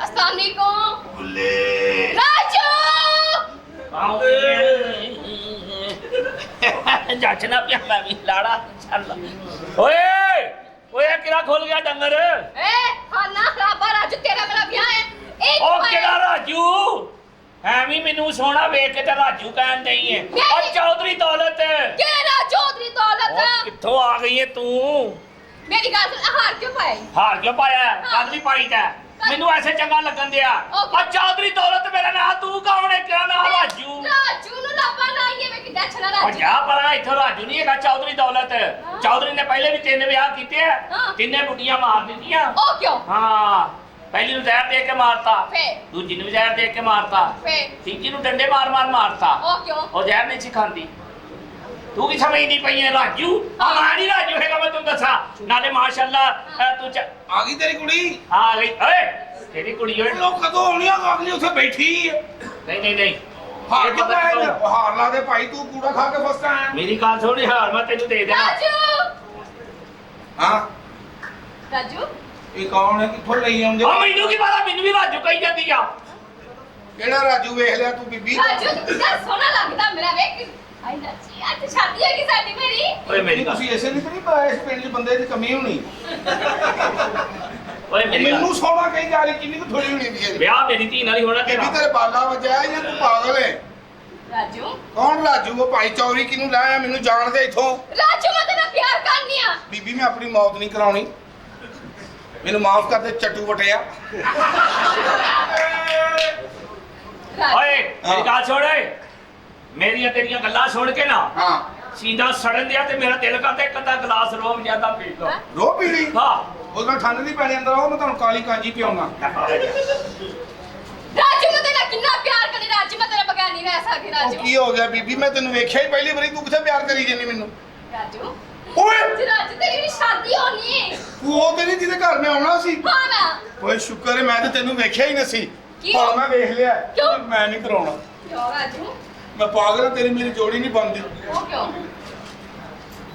आसानी को बुल्ले राजू जाचना पिया मैं भी लाड़ा चल ओए ओए किरा खोल गया डंगर ए खाना खराबा राजू तेरा मेरा ब्याह है एक ओ किरा राजू ਐਵੇਂ ਮੈਨੂੰ ਸੋਹਣਾ ਵੇਖ ਕੇ ਤੇ ਰਾਜੂ ਕਹਿਣ ਨਹੀਂ ਹੈ ਆ ਚੌਧਰੀ ਦੌਲਤ केरा चौधरी दौलत ਉਹ ਕਿੱਥੋਂ ਆ ਗਈ ਹੈ ਤੂੰ मेरी गाल सुन हार क्यों पाई ਹਾਰ ਕਿਉਂ ਪਾਇਆ ਕੱਲ ਵੀ ਪਾਈ ਤਾ ਮੈਨੂੰ ਐਸੇ ਚੰਗਾ ਲੱਗਣ ਦਿਆ ਆ ਚੌਧਰੀ ਦੌਲਤ ਮੇਰਾ ਨਾਂ ਤੂੰ ਕੌਣ ਹੈ ਕਿਹੜਾ ਨਾਂ ਰਾਜੂ ਰਾਜੂ ਨੂੰ ਲਾਪਾ ਨਾ ਇਹ ਵੇ ਕਿੱਦਾਂ ਛਣਾ ਉਹ ਰਾਜੂ ਜਾ ਪਰਾਂ ਇੱਥੋਂ ਰਾਜੂ ਨਹੀਂ ਹੈਗਾ ਚੌਧਰੀ ਦੌਲਤ ਚੌਧਰੀ ਨੇ ਪਹਿਲੇ ਵੀ 3 ਵਿਆਹ ਕੀਤੇ ਆ ਤਿੰਨੇ ਬੁੱਢੀਆਂ ਮਾਰ ਦਿੱਤੀਆਂ ओ क्यों ਹਾਂ ਪਹਿਲੀ ਨੂੰ ਜ਼ਹਿਰ ਦੇ ਕੇ ਮਾਰਤਾ ਫੇਰ ਦੂਜੀ ਨੂੰ ਜ਼ਹਿਰ ਦੇ ਕੇ ਮਾਰਤਾ ਫੇਰ ਤੀਜੀ ਨੂੰ ਡੰਡੇ ਮਾਰ ਮਾਰਤਾ ओ क्यों ਉਹ ਜ਼ਹਿਰ ਨਹੀਂ ਸਿਖਾਂਦੀ ਤੂੰ ਕੀ ਸਮਝਦੀ ਪਈ ਹੈ ਰਾਜੂ ਆ ਮੈਂ ਨਹੀਂ ਰਾਜੂ ਹੈਗਾ ਮੈਂ ਤੈਨੂੰ ਦੱਸਾਂ ਨਾਲੇ ਮਾਸ਼ਾਅੱਲਾ ਤੂੰ ਆ ਗਈ ਤੇਰੀ ਕੁੜੀ ਆ ਗਈ ਓਏ ਤੇਰੀ ਕੁੜੀ ਓਏ ਲੋਕ ਕਦੋਂ ਆਉਣੀ ਆ ਅਗਲੀ ਉੱਥੇ ਬੈਠੀ ਹੈ ਨਹੀਂ ਹਾਰ ਕਿਉਂ ਪਾਇਆ ਹਾਰ ਲਾ ਦੇ ਭਾਈ ਤੂੰ ਕੂੜਾ ਖਾ ਕੇ ਫਸਦਾ ਹੈ ਮੇਰੀ ਗੱਲ ਸੁਣ ਹਾਰ ਮੈਂ ਤੈਨੂੰ ਦੇ ਦੇਣਾ ਰਾਜੂ ਹਾਂ ਰਾਜੂ ਇਹ ਕੌਣ ਹੈ ਕਿੱਥੋਂ ਲਈ ਆਉਂਦੇ ਆ ਮੈਨੂੰ ਕੀ ਪਤਾ ਮੈਨੂੰ ਵੀ ਰਾਜੂ ਕਹੀ ਜਾਂਦੀ ਆ ਕਿਹੜਾ ਰਾਜੂ ਵੇਖ ਲਿਆ ਤੂੰ ਬੀਬੀ ਰਾਜੂ ਤੂੰ ਕਿੰਨਾ ਸੋਹਣਾ ਲੱਗਦਾ ਮੇਰਾ ਵੇਖ ਆਈ ਨੱਚੀ ਅੱਜ ਸ਼ਾਦੀ ਹੈਗੀ ਸਾਡੀ ਮੇਰੀ ਓਏ ਮੇਰੀ ਗੱਲ ਤੁਸੀਂ ਐਸੇ ਨਹੀਂ ਕਰੀ ਪਾਇਆ ਇਸ ਪਿੰਡ 'ਚ ਬੰਦੇ ਦੀ ਕਮੀ ਹੋਣੀ ਓਏ ਮੇਰੀ ਗੱਲ ਮੈਨੂੰ ਸੋਹਣਾ ਕਹੀ ਜਾ ਰਹੀ ਕਿੰਨੀ ਕੁ ਥੋੜੀ ਹੋਣੀ ਦੀ ਵਿਆਹ ਮੇਰੀ ਧੀ ਨਾਲ ਹੀ ਹੋਣਾ ਬੀਬੀ ਤੇਰਾ ਤੇਰੇ ਬਾਲਾ ਵਜਿਆ ਜਾਂ ਤੂੰ ਪਾਗਲ ਹੈ ਰਾਜੂ ਕੌਣ ਰਾਜੂ ਉਹ ਭਾਈ ਚੌਰੀ ਕਿਨੂੰ ਲਾਇਆ ਮੈਨੂੰ ਜਾਣ ਦੇ ਇੱਥੋਂ ਰਾਜੂ ਮੈਂ ਤੇਰਾ ਪਿਆਰ ਕਰਨੀ ਆ ਬੀਬੀ ਮੈਂ ਆਪਣੀ ਮੌਤ ਨਹੀਂ ਕਰਾਉਣੀ ਮੈਨੂੰ ਮਾਫ ਕਰ ਦੇ ਚੱਟੂ ਵਟਿਆ ਓਏ ਮੇਰੀ ਗੱਲ ਸੁਣ ਓਏ ਮੇਰੀਆਂ ਤੇਰੀਆਂ ਗੱਲਾਂ ਸੁਣ ਕੇ ਨਾ ਹਾਂ ਸੀਨਾ ਸੜਨ ਦਿਆ ਤੇ ਮੇਰਾ ਦਿਲ ਕਰਦਾ ਇੱਕ ਅੱਧਾ ਗਲਾਸ ਰੋਮ ਜਿਆਦਾ ਪੀ ਲਓ ਰੋ ਪੀੜੀ ਹਾਂ ਉਹਦਾ ਠੰਡ ਨਹੀਂ ਪੈਣੀ ਅੰਦਰ ਆਓ ਮੈਂ ਤੁਹਾਨੂੰ ਕਾਲੀ ਕਾਂਜੀ ਪਿਆਉਣਾ ਰਾਜੂ ਮੈਂ ਤੇਰਾ ਕਿੰਨਾ ਪਿਆਰ ਕਰਨੀ ਰਾਜੂ ਮੈਂ ਤੇਰੇ ਬਗੈਰ ਨਹੀਂ ਰਹਿ ਸਕਦੀ ਉਹ ਰਾਜੂ ਕੀ ਹੋ ਗਿਆ ਬੀਬੀ ਮੈਂ ਤੈਨੂੰ ਵੇਖਿਆ ਹੀ ਪਹਿਲੀ ਵਾਰੀ ਤੂੰ ਕਿੱਥੇ ਪਿਆਰ ਕਰੀ ਜੰਨੀ ਮੈਨੂੰ ਰਾਜੂ ਓਏ ਰਾਜੂ ਤੇਰੀ ਵੀ ਸ਼ਾਦੀ ਹੋਣੀ ਹੈ ਤੂੰ ਉਹ ਤੇਰੀ ਜਿਹਦੇ ਘਰ ਮੈਂ ਆਉਣਾ ਸੀ ਹਾਂ ਨਾ ਓਏ ਸ਼ੁਕਰ ਹੈ ਮੈਂ ਤੇ ਤੈਨੂੰ ਵੇਖਿਆ ਹੀ ਨਹੀਂ ਸੀ ਕੀ? ਹੁਣ ਮੈਂ ਵੇਖ ਲਿਆ ਕਿਉਂ? ਮੈਂ ਨਹੀਂ ਕਰਾਉਣਾ ਕਿਉਂ ਰਾਜੂ ਮੈਂ ਪਾਗਲ ਹਾਂ ਤੇਰੀ ਮੇਰੀ ਜੋੜੀ ਨਹੀਂ ਬਣਦੀ ਉਹ ਕਿਉਂ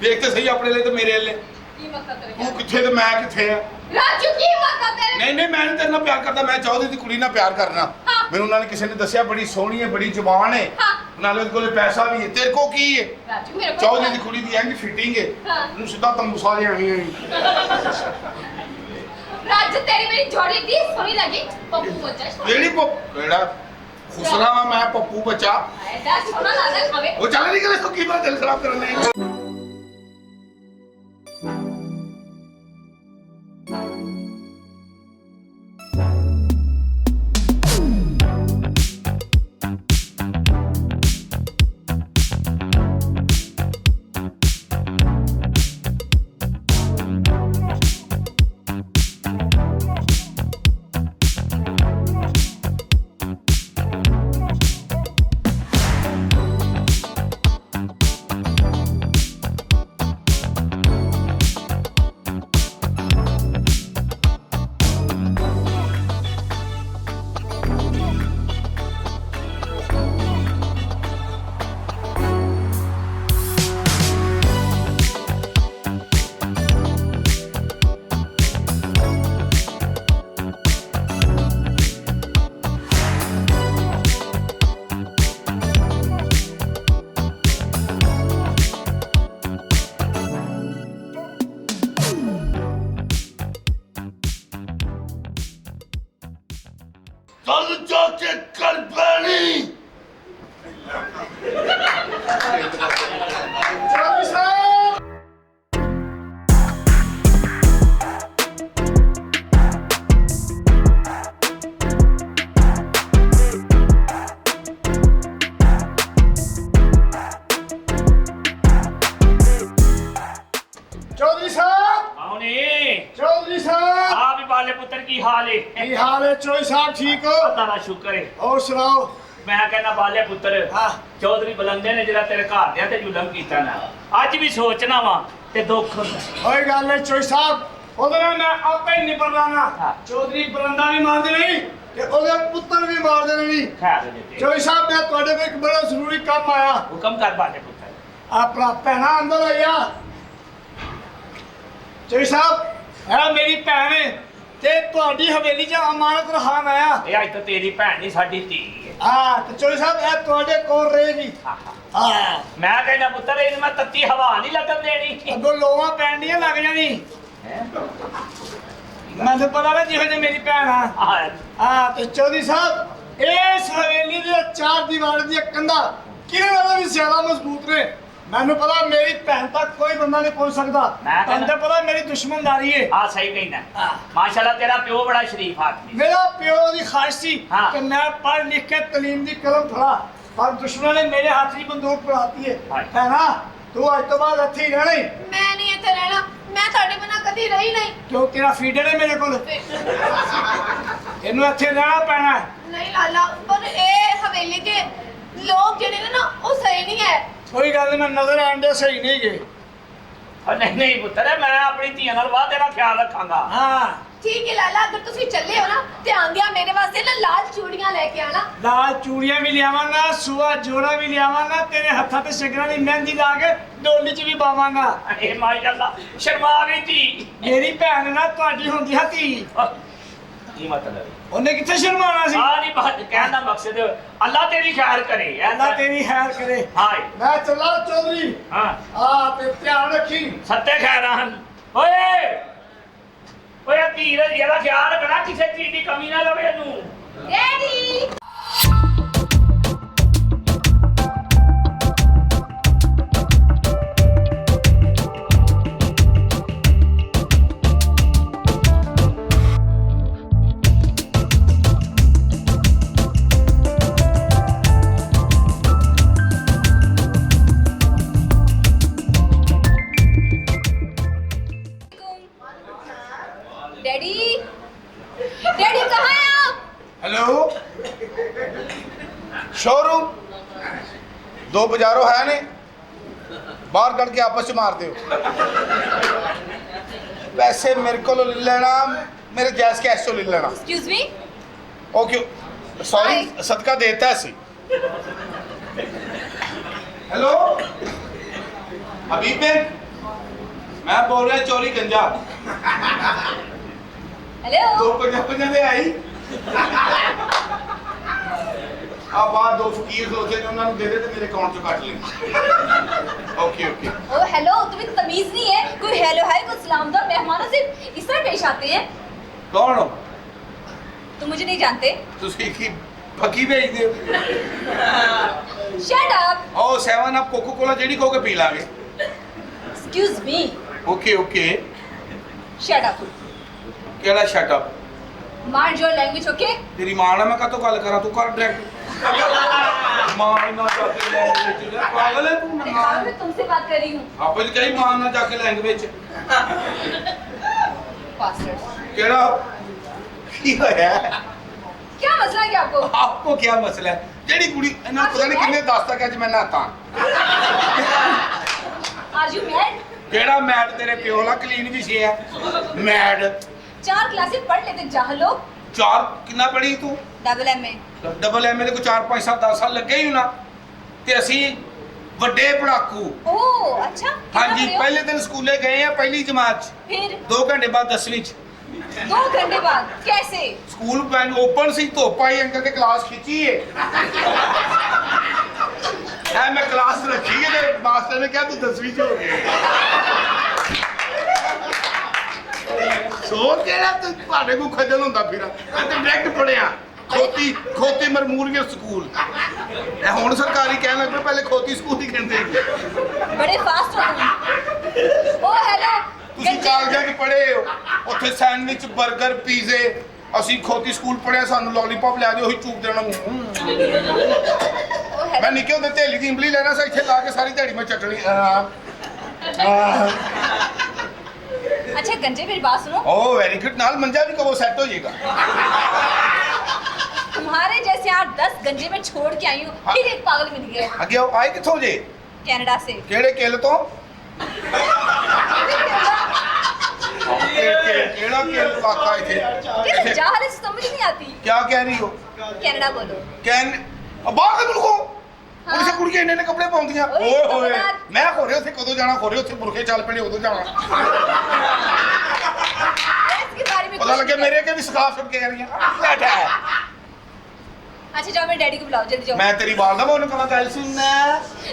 ਵੇਖ ਤੇ ਸਹੀ ਆਪਣੇ ਲਈ ਤੇ ਮੇਰੇ ਲਈ ਕੀ ਮਤਲਬ ਤੇਰੇ ਤੂੰ ਕਿੱਥੇ ਤੇ ਮੈਂ ਕਿੱਥੇ ਆ ਰਾਜੂ ਕੀ ਮਤਲਬ ਤੇਰੇ ਨਹੀਂ ਨਹੀਂ ਮੈਂ ਨਹੀਂ ਤੇਰੇ ਨਾਲ ਪਿਆਰ ਕਰਦਾ ਮੈਂ ਚੌਧਰੀ ਦੀ ਕੁੜੀ ਨਾਲ ਪਿਆਰ ਕਰਨਾ ਹਾਂ। ਮੈਨੂੰ ਉਹਨਾਂ ਨੇ ਕਿਸੇ ਨੇ ਦੱਸਿਆ ਬੜੀ ਸੋਹਣੀ ਹੈ ਬੜੀ ਜ਼ੁਬਾਨ ਹੈ ਹਾਂ। ਨਾਲੇ ਉਹਦੇ ਕੋਲੇ ਪੈਸਾ ਵੀ ਹੈ ਤੇਰੇ ਕੋਲ ਕੀ ਹੈ ਰਾਜੂ ਮੇਰੇ ਕੋਲ ਚੌਧਰੀ ਦੀ ਕੁੜੀ ਦੀ ਇੰਜ ਫਿਟਿੰਗ ਹੈ ਹਾਂ। ਉਹਨੂੰ ਸਿੱਧਾ ਤੰਬੂਸਾ ਦੇ ਆਈ ਰਾਜੂ ਤੇਰੀ ਮੇਰੀ ਜੋੜੀ ਦੀ ਸੋਹਣੀ ਲੱਗੀ ਪੱਪੂ ਬੱਚਾ ਕਿਹੜੀ ਕਿਹੜਾ ਖੁਸਰਾ ਵਾ ਮੈਂ ਪੱਪੂ ਬੱਚਾ ਐਡਾ ਸੋਹਣਾ ਲੱਗਦਾ ਖਾਵੇ ਉਹ ਚੱਲ ਨਹੀਂ ਕਰੇ ਕੀ ਬਾਤ ਦਿਲ ਖਰਾਬ ਕਰਨ ਲਈ ਚੱਲ ਜਾ ਕੇ ਕਰ ਪੈਣੀ ਚੌਧਰੀ ਸਾਹਿਬ चौधरी साहब ਆਉਣੇ चौधरी साहब ਆ ਵੀ ਬਾਲੇ ਪੁੱਤਰ ਕੀ ਹਾਲ ਏ की हाल है चौधरी साहब ठीक हो ਅੱਲਾ ਦਾ ਸ਼ੁਕਰ ਏ और सुनाओ ਮੈਂ ਕਹਿੰਦਾ ਬਾਲੇ ਪੁੱਤਰ ਹਾਂ। ਚੌਧਰੀ ਬਲੰਦੇ ਨੇ ਜਿਹੜਾ ਤੇਰੇ ਘਰ ਦਿਆਂ ਤੇ ਜ਼ੁਲਮ ਕੀਤਾ ਨਾ ਅੱਜ ਵੀ ਸੋਚਣਾ ਵਾ ਤੇ ਦੁੱਖ ਹੁੰਦਾ कोई गल नहीं चौधरी साहब ओदे नाल मैं आपे ही निपट लाना हाँ। चौधरी बरंदा भी मार दे नहीं ते ओदे पुत्र भी मार दे नहीं ਖੈਰ ਦੇ ਤੇ चौधरी साहब मैं ਤੁਹਾਡੇ ਕੋਲ ਇੱਕ ਬੜਾ ਜ਼ਰੂਰੀ ਕੰਮ ਆਇਆ ਹੁਕਮ ਕਰ ਬਾਲੇ ਪੁੱਤਰ ਆਪਣਾ ਭੈਣਾ ਅੰਦਰ ਆਇਆ चौधरी साहब है मेरी भैन है ਤੇ ਤੁਹਾਡੀ ਹਵੇਲੀ 'ਚ ਅਮਾਨਤ ਰਖਾ ਮੈਂ ਆ ਇਹ ਅੱਜ ਤਾਂ ਤੇਰੀ ਭੈਣ ਨਹੀਂ ਸਾਡੀ ਧੀ ਹੈ। ਹਾਂ ਤੇ ਚੋਰੀ ਸਾਹਿਬ ਇਹ ਤੁਹਾਡੇ ਕੋਲ ਰਹੇਗੀ ਹਾਂ ਮੈਂ ਕਹਿੰਦਾ ਪੁੱਤਰ ਇਹਨੂੰ ਮੈਂ ਤੱਤੀ ਹਵਾ ਨਹੀਂ ਲੱਗਣ ਦੇਣੀ। ਅੱਗੋਂ ਲੋਹਾਂ ਪੈਣੀਆਂ ਲੱਗ ਜਾਣੀ ਮੈਨੂੰ ਪਤਾ ਨਾ ਜਿਹੋ ਜਿਹੀ ਮੇਰੀ ਭੈਣ ਆ ਹਾਂ ਤੇ ਚੌਧਰੀ ਸਾਹਿਬ ਇਸ ਹਵੇਲੀ ਦੇ ਚਾਰ ਦੀਵਾਰ ਦੀਆਂ ਕੰਧਾਂ ਕਿਹਦੇ ਨਾਲੋਂ ਵੀ ਜ਼ਿਆਦਾ ਮਜ਼ਬੂਤ ਨੇ ਮੈਨੂੰ ਪਤਾ ਮੇਰੀ ਭੈਣ ਤੱਕ ਕੋਈ ਬੰਦਾ ਨਹੀਂ ਪਹੁੰਚ ਸਕਦਾ ਤੁਹਾਨੂੰ ਤਾਂ ਪਤਾ ਮੇਰੀ ਦੁਸ਼ਮਣਦਾਰੀ ਹੈ ਹਾਂ ਸਹੀ ਕਹਿੰਦਾ ਮਾਸ਼ਾਅੱਲਾ ਤੇਰਾ ਪਿਓ ਬੜਾ ਸ਼ਰੀਫ ਆਦਮੀ। ਮੇਰਾ ਪਿਓ ਦੀ ਖਾਹਿਸ਼ ਸੀ ਹਾਂ। ਕਿ ਮੈਂ ਪੜ੍ਹ ਲਿਖ ਕੇ ਤਾਲੀਮ ਦੀ ਕਲਮ ਫੜਾ ਪਰ ਦੁਸ਼ਮਣਾਂ ਨੇ ਮੇਰੇ ਹੱਥ 'ਚ ਬੰਦੂਕ ਫੜਾਤੀ ਹੈ ਨਾ ਤੂੰ ਅੱਜ ਤੋਂ ਬਾਅਦ ਇੱਥੇ ਹੀ ਰਹਿਣਾ ਮੈਂ ਨਹੀਂ ਇੱਥੇ ਰਹਿਣਾ, ਮੈਂ ਤੁਹਾਡੇ ਬਿਨਾਂ ਕਦੀ ਰਹੀ ਨਹੀਂ। ਕਿਉਂ ਤੇਰਾ ਫੀਡਰ ਹੈ ਮੇਰੇ ਕੋਲ ਇਹਨੂੰ ਇੱਥੇ ਰਹਿਣਾ ਪੈਣਾ ਨਹੀਂ ਲਾਲਾ, ਪਰ ਇਹ ਹਵੇਲੀ ਦੇ ਲੋਕ ਜਿਹੜੇ ਨੇ ਨਾ ਉਹ ਸਹੀ ਨਹੀਂ ਹੈ। ਕੋਈ ਗੱਲ ਨਹੀਂ ਮੈਂ ਨਜ਼ਰ ਆਂਦੇ ਸਹੀ ਨਹੀਂ ਗਏ ਨਹੀਂ ਨਹੀਂ ਪੁੱਤਰ ਮੈਂ ਆਪਣੀ ਧੀਆਂ ਨਾਲ ਵਾਹ ਤੇਰਾ ਖਿਆਲ ਰੱਖਾਂਗਾ। ਹਾਂ ਠੀਕ ਹੈ ਲਾਲਾ, ਅਗਰ ਤੁਸੀਂ ਚੱਲੇ ਹੋ ਨਾ ਤੇ ਆਂਦਿਆਂ ਮੇਰੇ ਵਾਸਤੇ ਨਾ ਲਾਲ ਚੂੜੀਆਂ ਲੈ ਕੇ ਆਣਾ। ਲਾਲ ਚੂੜੀਆਂ ਵੀ ਲਿਆਵਾਂਗਾ ਸੂਆ ਜੋੜਾ ਵੀ ਲਿਆਵਾਂਗਾ ਤੇਰੇ ਹੱਥਾਂ ਤੇ ਸ਼ਗਨਾਂ ਦੀ ਮਹਿੰਦੀ ਲਾ ਕੇ ਡੋਲੀ 'ਚ ਵੀ ਪਾਵਾਂਗਾ। ਇਹ ਮਾਸ਼ਾਅੱਲਾ ਸ਼ਰਮਾ ਗਈ ਧੀ। ਮੇਰੀ ਭੈਣ ਨਾ ਤੁਹਾਡੀ ਹੁੰਦੀ ਹੈ ਧੀ ਕੀ ਮਤਲਬ ਉਹਨੇ ਕਿੱਥੇ ਸ਼ਰਮਾਉਣਾ ਸੀ ਸਾਰੀ ਬਾਤ ਕਹਿਣ ਦਾ ਮਕਸਦ ਅੱਲਾ ਤੇਰੀ ਖੈਰ ਕਰੇ। ਅੱਲਾ ਤੇਰੀ ਖੈਰ ਕਰੇ ਹਾਏ ਮੈਂ ਚੱਲਾ ਚੌਧਰੀ ਹਾਂ ਆ ਤੇ ਧਿਆਨ ਰੱਖੀ ਸੱਤੇ ਖੈਰਾਂ ਓਏ ਓਏ ਧੀਰਜ ਇਹਦਾ ਖਿਆਲ ਰੱਖਣਾ ਕਿਸੇ ਚੀਜ਼ ਦੀ ਕਮੀ ਨਾ ਲਵੇ ਇਹਨੂੰ। ਡੈਡੀ डैडी डैडी कहाँ हैं आप? हेलो शोरूम दो बाजारों है ने बाहर कड़ के आपस में मारते हो। वैसे मेरे को ले लेना मेरे गैस कैश तो ले लेना। Excuse me? ओके सॉरी सदका देता है सी। हेलो हबीब बेन मैं बोल रहा चोरी गंजा हेलो दो पंजा दे आई आ बाहर दो फकीर खलोते ने उन्होंने दे दे ते मेरे अकाउंट चो काट ले। ओके ओके ओ हेलो, तुम्हें तमीज नहीं है? कोई हेलो है कोई सलाम दो, मेहमानों से इस तरह पेश आते हैं। कौन हो तुम मुझे नहीं जानते। ਤੁਸੀਂ ਕੀ ਫਕੀ ਵੇਚਦੇ ਹੋ? Shut up. ਉਹ 7 ਅਪ ਕੋਕੋ ਕੋਲਾ ਜਿਹੜੀ ਕਹੋਗੇ ਪੀ ਲਾਂਗੇ। Excuse me. Okay okay shut up. ਕਿਹੜਾ shut up? Mind your language, okay? ਤੇਰੀ ਮਾਂ ਨਾਲ ਮੈਂ ਕਾਹਤੋਂ ਗੱਲ ਕਰਾਂ ਤੂੰ ਕਰ ਡਾਇਰੈਕਟ। ਮਾਂ ਨਾਲ ਜਾ ਕੇ ਲੈਂਗੁਏਜ ਪਾਗਲ ਹੈ ਤੂੰ ਨਾ। मैं तुमसे बात कर रही हूँ। ਆਪੇ ਜੀ ਕਹੀ ਮਾਂ ਨਾਲ ਜਾ ਕੇ ਲੈਂਗੁਏਜ Bastards। ਕਿਹੜਾ ਕੀ ਹੋਇਆ? क्या मसला है क्या आपको? ਆਪਕੋ ਕੀ ਮਸਲਾ ਹੈ? ਜਿਹੜੀ ਕੁੜੀ ਇਹਨਾਂ ਨੂੰ ਪਤਾ ਨਹੀਂ ਕਿੰਨੇ ਦੱਸ ਤੱਕ ਅੱਜ ਮੈਂ ਨਹਾਤਾ। Are you mad? ਕਿਹੜਾ ਮੈਡ ਤੇਰੇ ਪਿਓ ਨਾਲ ਕਲੀਨ ਵੀ ਸੀ ਹੈ ਮੈਡ 4 क्लासेस पढ़ लेते जहाँ लोग। ਚਾਰ ਕਿੰਨਾ ਪੜੀ ਤੂੰ? Double M A. Double MA ਦੇ ਕੋ 4 5 7 10 ਸਾਲ ਲੱਗੇ ਹੀ ਨਾ ਤੇ ਅਸੀਂ ਵੱਡੇ ਪੜਾਕੂ। ओह अच्छा। ਹਾਂਜੀ ਪਹਿਲੇ ਦਿਨ ਸਕੂਲੇ ਗਏ ਆ ਪਹਿਲੀ ਜਮਾਤ ਚ फिर 2 ਘੰਟੇ ਬਾਅਦ 10ਵੀਂ ਚ 2 घंटे बाद कैसे? ਸਕੂਲ ਪੈਨ ਓਪਨ ਸੀ ਧੁੱਪ ਆਈ ਅੰਕਲ ਕੇ ਕਲਾਸ ਖਿੱਚੀ ਏ ਐ ਮੈਂ ਕਲਾਸ ਰੱਖੀ ਏ ਤੇ ਮਾਸਟਰ ਨੇ ਕਿਹਾ ਤੂੰ 10ਵੀਂ ਚ ਹੋ ਗਿਆ। ਸੋਚ ਕਿਹੜਾ ਤੂੰ ਤੁਹਾਡੇ ਕੋ ਖਜਲ ਹੁੰਦਾ ਫਿਰਾਂ ਮੈਂ ਤੇ ਡਾਇਰੈਕਟ ਪੜਿਆ ਖੋਤੀ ਮਰਮੂਰੀਆ ਸਕੂਲ ਇਹ ਹੁਣ ਸਰਕਾਰੀ ਕਹਿਣ ਲੱਗ ਪਏ ਪਹਿਲੇ ਖੋਤੀ ਸਕੂਲ ਹੀ ਕਹਿੰਦੇ बड़े फास्ट हो तुम। Oh hello. ਤੁਸੀਂ ਕਾਲਜਾਂ 'ਚ ਪੜ੍ਹੇ ਹੋ ਉੱਥੇ ਸੈਂਡਵਿਚ 버ਗਰ ਪੀਜ਼ੇ ਅਸੀਂ ਖੋਤੀ ਸਕੂਲ ਪੜ੍ਹਿਆ ਸਾਨੂੰ ਲੋਲੀਪੌਪ ਲਿਆ ਦਿਓ ਉਹੀ ਚੂਪ ਦੇਣਾ ओह ਮੈਂ हेलो। ਨਿੱਕੇ ਹੁੰਦੇ ਥੇਲੀ ਦੀ ਇੰਬਲੀ ਲੈਣਾ ਸੀ ਇੱਥੇ ਲਾ ਕੇ ਸਾਰੀ ਦਿਹਾੜੀ ਮੈਂ ਚਟਣੀ अच्छा गंजे मेरी बात सुनो। ਓ ਵੈਰੀ ਗੁੱਡ ਨਾਲ ਮੰਜਾ ਵੀ ਕਬੋ ਸੈੱਟ ਹੋ ਜਾਏਗਾ। तुम्हारे जैसे 8-10 गंजे में छोड़ के आई हूँ, फिर एक पागल मिल गया ਅੱਗੇ ਆਓ ਆਏ ਕਿੱਥੋਂ ਜੇ? कनाडा से। ਕਿਹੜੇ ਕਿੱਲ ਤੋਂ? ਕਿਹੜਾ ਕਿੱਲ ਵਾਕਾ ਇੱਥੇ? किस जाहल से समझ नहीं आती। क्या कह रही हो? कनाडा बोलो। ਕਹਿਣ ਬਾਹਰ ਦੇ ਮੁਲਕੋਂ ਹਾਂ। ਉਹਦੇ ਕੁੜੀਆਂ ਇੰਨੇ ਕੱਪੜੇ ਪਾਉਂਦੀਆਂ ਓਏ, ਓਏ ਹੋਏ ਖਬਰਦਾਰ। ਮੈਂ ਖੋਰੇ ਉੱਥੇ ਕਦੋਂ ਜਾਣਾ ਖੋਰੇ ਉੱਥੇ ਬੁਰਕੇ ਚੱਲ ਪੈਣੇ ਉਦੋਂ ਜਾਣਾ। इसके बारे में मैं पता कुछ लगे नहीं मेरे के भी सिखा सुन के कह रही है बैठा है अच्छा जाओ मेरे डैडी को बुलाओ जल्दी जाओ मैं तेरी वालदा बोलने का गल सुनना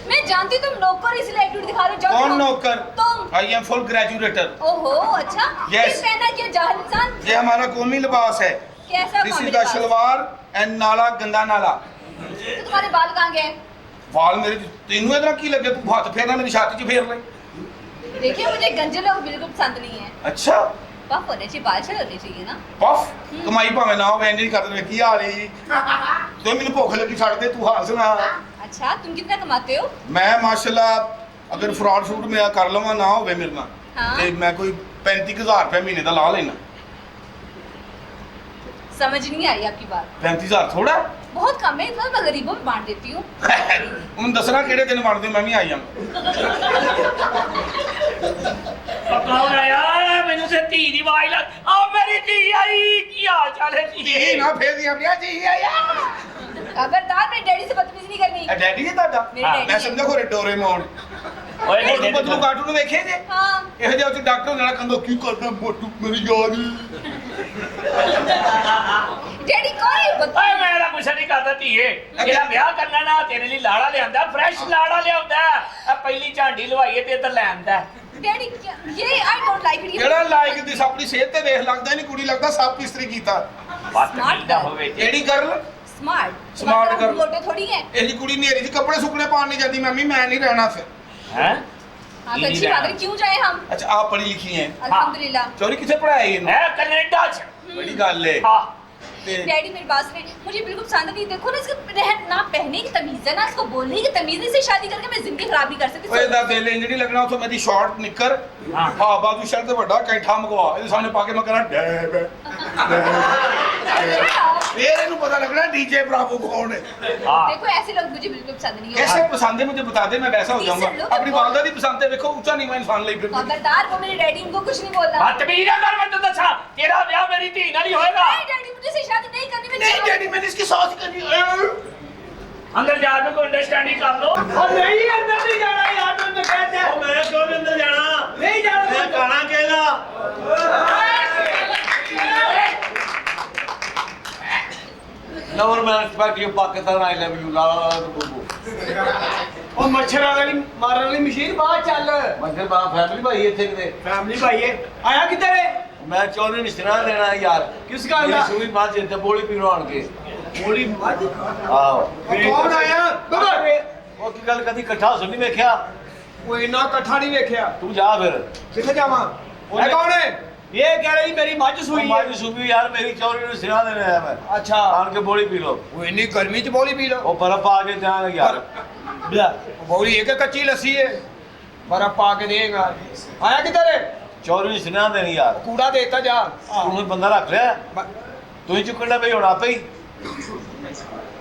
मैं जानती हूँ तुम नौकर इसलिए एक्टिविटी दिखा रहे हो जाओ कौन दिखाओ। नौकर तुम आई एम फुल ग्रेजुएटर ओहो अच्छा Yes. ये पहना क्या जाहिल इंसान ये हमारा कौमी लिबास है कैसा दिस कौमी इज द लिबास? शलवार एंड नाला गंदा नाला तो तुम्हारे बाल कहाँ गए वाल मेरे तेनू इतना की लगे तू हाथ फेरना मेरी छाती च फेर ले देखिए मुझे गंजे लोग बिल्कुल पसंद नहीं है अच्छा पफ होने चाहिए बाल छड़ होने चाहिए ना ਪਫ ਕਮਾਈ ਭਾਵੇਂ ਨਾ ਹੋਵੇ ਇੰਜ ਨਹੀਂ ਕਰਦੇ ਕੀ ਹਾਲ ਹੈ ਜੀ ਤੂੰ ਮੈਨੂੰ ਭੁੱਖ ਲੱਗੀ ਛੱਡ ਦੇ ਤੂੰ ਹਾਲ ਸੁਣਾ अच्छा तुम कितना कमाते हो ਮੈਂ ਮਾਸ਼ਾਅੱਲਾ ਅਗਰ ਫਰਾਡ ਸ਼ੂਟ ਮੇਰਾ ਕਰ ਲਵਾਂ ਨਾ ਹੋਵੇ ਮੇਰੇ ਨਾਲ ਹਾਂ। ਤੇ ਮੈਂ ਕੋਈ 35000 ਰੁਪਏ ਮਹੀਨੇ ਦਾ ਲਾ ਲੈਣਾ समझ नहीं आई आपकी बात 35000 ਥੋੜਾ बहुत कम है इतना मैं गरीबों में बांट देती हूँ ਹੁਣ ਦੱਸਣਾ ਕਿਹੜੇ ਦਿਨ ਵੜਦੇ ਮੈਂ ਵੀ ਆਈ ਜਾਂ ਕੌਣ ਆਇਆ ਮੈਨੂੰ ਸੇ ਧੀ ਦੀ ਆਵਾਜ਼ ਲੱਗ ਆ ਮੇਰੀ ਧੀ ਆਈ ਕੀ ਹਾਲ ਚਾਲ ਹੈ ਜੀ ਧੀ ਨਾ ਫੇਰ ਦੀਆਂ ਪਿਆ ਜੀ ਆਇਆ खबरदार मेरे डैडी से बदतमीजी नहीं करनी ਇਹ ਡੈਡੀ ਹੈ ਤੁਹਾਡਾ ਮੇਰੇ ਡੈਡੀ ਮੈਂ ਹੈ। ਸਮਝਿਆ ਖੋਰੇ ਡੋਰੇਮੋਨ ਓਏ ਮੋਟੂ ਪਤਲੂ ਕਾਰਟੂਨ ਵੇਖੇ ਜੇ हाँ ਇਹੋ ਜਿਹਾ ਉੱਥੇ ਡਾਕਟਰ ਹੁੰਦਾ ਨਾ ਕਹਿੰਦਾ ਕੀ ਕਰਦਾ ਮੋਟੂ ਮੇਰੀ ਯਾਦ डैडी कौन है ये ਓਏ बदतमीज? ਮੇਰਾ ਕੁਛ ਨਹੀਂ ਕਰਦਾ ਧੀਏ ਇਹਦਾ ਵਿਆਹ ਕਰਨਾ ਨਾ ਤੇਰੇ ਲਈ ਲਾੜਾ ਲਿਆਂਦਾ ਫਰੈਸ਼ ਲਾੜਾ ਲਿਆਉਂਦਾ ਆ ਪਹਿਲੀ ਝਾਂਡੀ ਲਵਾਈਏ ਤੇ ਇੱਧਰ ਲੈ ਆਂਦਾ डैडी क्या ये आई डोंट लाइक इट ਜਿਹੜਾ ਲਾਇਕ ਦੀ ਆਪਣੀ ਸਿਹਤ ਤੇ ਵੇਖ ਲੱਗਦਾ ਨਹੀਂ ਕੁੜੀ ਲੱਗਦਾ ਸਭ ਇਸਤਰੀ ਕੀਤਾ ਬਦਤਮੀਜ਼ਾ ਹੋਵੇ ਤੇ ਕਿਹੜੀ ਗਰਲ स्मार्ट Smart girl। मोटे थोड़ी है ਇਹ ਜੀ ਕੁੜੀ ਨੇਰੀ ਚ ਕੱਪੜੇ ਸੁੱਕਣੇ ਪਾਣ ਨਹੀਂ ਜਾਂਦੀ ਮੰਮੀ ਮੈਂ ਨਹੀਂ ਰਹਿਣਾ ਫਿਰ ਹੈ हाँ तो अच्छी बात है क्यों जाए हम ਅੱਛਾ ਆਪ ਪੜ੍ਹੀ ਲਿਖੀ ਹੈ अल्हम्दुलिल्लाह ਚੋਰੀ ਕਿੱਥੇ ਪੜਾਇਆ ਇਹਨੂੰ ਹੈ ਕੈਨੇਡਾ ਚ ਬੜੀ ਗੱਲ ਹੈ ਹਾਂ ਤੇ डैडी मेरी बात सुने मुझे बिल्कुल पसंद नहीं देखो ना इसका रहन ना पहने की तमीज है ना इसको बोलने की तमीज है, इसे शादी करके मैं जिंदगी खराब नहीं कर सकती ਓਏ ਦਾ ਦਿਲ ਇੰਜ ਨਹੀਂ ਲੱਗਣਾ ਉਥੋਂ ਮੇਰੀ ਸ਼ਾਰਟ ਨਿੱਕਰ ਹਾਂ। ਹਾਂ ਬਾਜੂ ਸ਼ਰਟ ਤੇ ਵੱਡਾ ਕੈਂਠਾ ਮਗਵਾ ਇਹਦੇ ਸਾਹਮਣੇ ਪਾ ਕੇ ਮੈਂ ਕਰਾਂ ਡੈਬ ਫੇਰ ਇਹਨੂੰ ਪਤਾ ਲੱਗਣਾ ਡੀਜੇ ਬਰਾਵੋ ਕੌਣ ਹੈ ਹਾਂ देखो ऐसे लोग मुझे बिल्कुल पसंद नहीं है कैसे पसंद है मुझे बता दे मैं वैसा हो जाऊंगा Decent look अपनी है। वालदा की पसंद है देखो ऊंचा नीवा इंसान ले फिर खबरदार वो मेरे डैडी उनको कुछ नहीं बोलना ਬਦਤਮੀਜ਼ਾ ਕਰ ਮੈਂ ਤੈਨੂੰ ਦੱਸਾਂ ਤੇਰਾ ਵਿਆਹ ਮੇਰੀ ਧੀ ਨਾਲ ਹੀ ਹੋਏਗਾ नहीं डैडी मुझे से शादी नहीं करनी मैं नहीं चाहूँ- डैडी मैंने इसकी साथ करनी है ਅੰਦਰ ਜਾ ਕੇ ਕੋਈ ਅੰਡਰਸਟੈਂडिंग ਕਰ ਲੋ ਉਹ ਨਹੀਂ ਅੰਦਰ ਨਹੀਂ ਜਾਣਾ ਯਾਰ ਤੂੰ ਤਾਂ ਕਹਿੰਦਾ ਉਹ ਮੈਂ ਕਿਉਂ ਨੀ ਅੰਦਰ ਜਾਣਾ ਨਹੀਂ ਜਾਣਾ ਮੈਂ ਗਾਣਾ ਕਹਿਣਾ ਨਵਰ ਮੈਂ respect you Pakistan I love you ਲਾ ਬੂਬੂ ਉਹ ਮੱਛਰਾਂ ਵਾਲੀ ਮਾਰਨ ਵਾਲੀ ਮਸ਼ੀਨ ਬਾਹਰ ਚੱਲ ਮੈਂ ਕਿਹਾ ਬਾ ਫੈਮਿਲੀ ਭਾਈ ਇੱਥੇ ਕਿਤੇ ਫੈਮਿਲੀ ਭਾਈਏ ਆਇਆ ਕਿੱਧਰ ਹੈ ਮੈਂ ਚੌਨੇ ਨਿਸ਼ਨਾ ਲੈਣਾ ਯਾਰ ਕਿਸ ਗੱਲ ਦਾ? ਸੂਈ ਬਾਤ ਜਿੱਤੇ ਬੋਲੀ ਪੀਣੋ ਆਣ ਕੇ ਬੋਲੀ ਮੱਝ ਆਹੋ ਕੌਣ ਆਇਆ ਬਗਾ ਉਹ ਕੀ ਗੱਲ ਕਦੀ ਇਕੱਠਾ ਸੁਣੀ ਵੇਖਿਆ ਉਹ ਇੰਨਾ ਇਕੱਠਾ ਨਹੀਂ ਵੇਖਿਆ ਤੂੰ ਜਾ ਫਿਰ ਕਿੱਥੇ ਜਾਵਾਂ ਇਹ ਕੌਣ ਹੈ ਇਹ ਕਹਿ ਰਹੀ ਮੇਰੀ ਮੱਝ ਸੂਈ ਹੈ ਮਾਜੀ ਸੂਬੀ ਯਾਰ ਮੇਰੀ ਚੌਰੀ ਨੂੰ ਸਿਰਾ ਦੇਣਾ ਆਇਆ ਮੈਂ ਅੱਛਾ ਆਣ ਕੇ ਬੋਲੀ ਪੀ ਲੋ ਉਹ ਇੰਨੀ ਗਰਮੀ ਚ ਬੋਲੀ ਪੀ ਲੋ ਉਹ ਬਰਫ ਆ ਕੇ ਜਾਣ ਯਾਰ ਬੋਲੀ ਇੱਕ ਕੱਚੀ ਲੱਸੀ ਹੈ ਬਰਫ ਪਾ ਕੇ ਦੇਗਾ ਆਇਆ ਕਿੱਧਰ ਹੈ ਚੌਰੀ ਨੂੰ ਸਿਰਾ ਦੇਣੀ ਯਾਰ ਕੂੜਾ ਦੇਤਾ ਜਾ ਤੂੰ ਬੰਦਾ ਰੱਖ ਲਿਆ ਤੂੰ ਹੀ ਚੁੱਕਣਾ ਪਈ ਹੁਣ ਆਪੇ ਹੀ